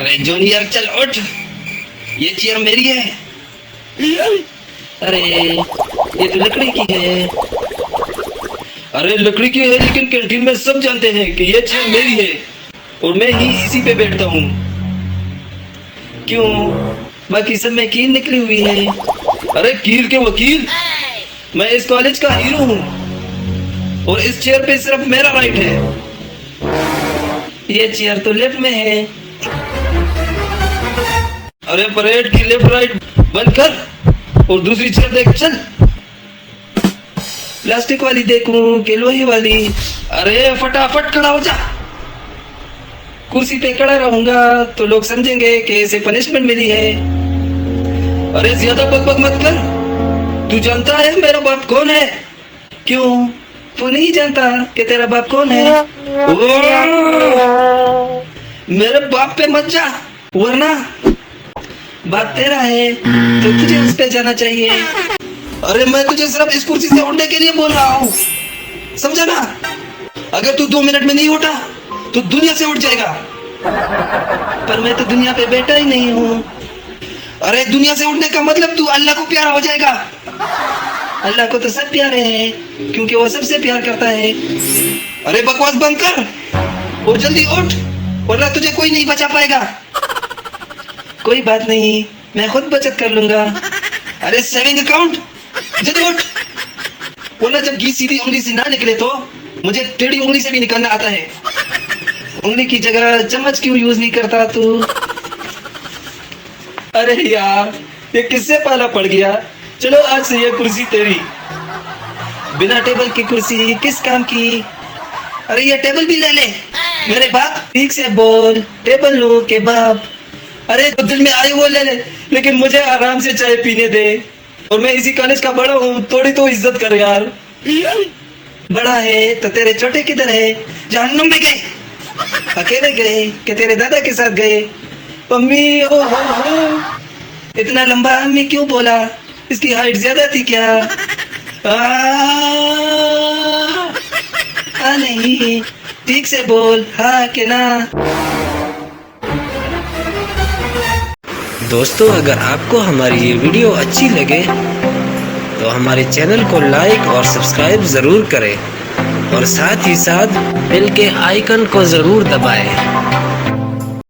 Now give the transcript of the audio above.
अरे जूनियर चल उठ, ये चेयर मेरी है। अरे ये तो लकड़ी की है। अरे लकड़ी की है लेकिन कैंटीन में सब जानते हैं कि ये चेयर मेरी है और मैं ही इसी पे बैठता हूँ। क्यों? बाकी सब में कील निकली हुई है। अरे कील के वकील, मैं इस कॉलेज का हीरो हूँ और इस चेयर पे सिर्फ मेरा राइट है। ये चेयर तो लेफ्ट में है। अरे परेड की लेफ्ट राइट बंद कर और दूसरी चेयर देख चल। प्लास्टिक वाली देखूं कि लोहे वाली? अरे फटाफट खड़ा हो जा। कुर्सी पे खड़ा रहूंगा तो लोग समझेंगे कि इसे पनिशमेंट मिली है। अरे ज्यादा बकबक मत कर। तू जानता है मेरा बाप कौन है? क्यों तू नहीं जानता कि तेरा बाप कौन है? मेरे बाप पे मत जा वरना बाप तेरा है तो तुझे उस पे जाना चाहिए। अरे मैं तुझे सिर्फ इस कुर्सी से उठने के लिए बोल रहा हूँ, समझा ना? अगर तू 2 मिनट में नहीं उठा तो दुनिया से उठ जाएगा। पर मैं तो दुनिया पे बैठा ही नहीं हूँ। अरे दुनिया से उठने का मतलब तू अल्लाह को प्यारा हो जाएगा। अल्लाह को तो सब प्यारे हैं क्योंकि वो सबसे प्यार करता है। अरे बकवास बंद कर और जल्दी उठ वरना तुझे कोई नहीं बचा पाएगा। कोई बात नहीं, मैं खुद बचत कर लूंगा। अरे सेविंग अकाउंट जल्दी उठ वरना जब घी सीधी उंगली से ना निकले तो मुझे टेढ़ी उंगली से भी निकालना आता है। उंगली की जगह चम्मच क्यों यूज नहीं करता तू? अरे यार ये किससे पाला पड़ गया। चलो आज से ये कुर्सी तेरी। बिना टेबल की कुर्सी किस काम की? अरे ये टेबल भी ले ले मेरे बाप। ठीक से बोल, टेबल लो के बाप। अरे तो दिल में आई वो ले ले लेकिन मुझे आराम से चाय पीने दे। और मैं इसी कॉलेज का बड़ा हूँ, थोड़ी तो इज्जत कर यार। बड़ा है तो तेरे छोटे किधर है? जहन्नुम में गए, अकेले गए कि तेरे दादा के साथ गए? मम्मी ओ हो, इतना लंबा अम्मी क्यों बोला? इसकी हाइट ज्यादा थी क्या? नहीं, ठीक से बोल, हाँ कि ना? दोस्तों अगर आपको हमारी ये वीडियो अच्छी लगे तो हमारे चैनल को लाइक और सब्सक्राइब ज़रूर करें और साथ ही साथ बेल के आइकन को ज़रूर दबाएं।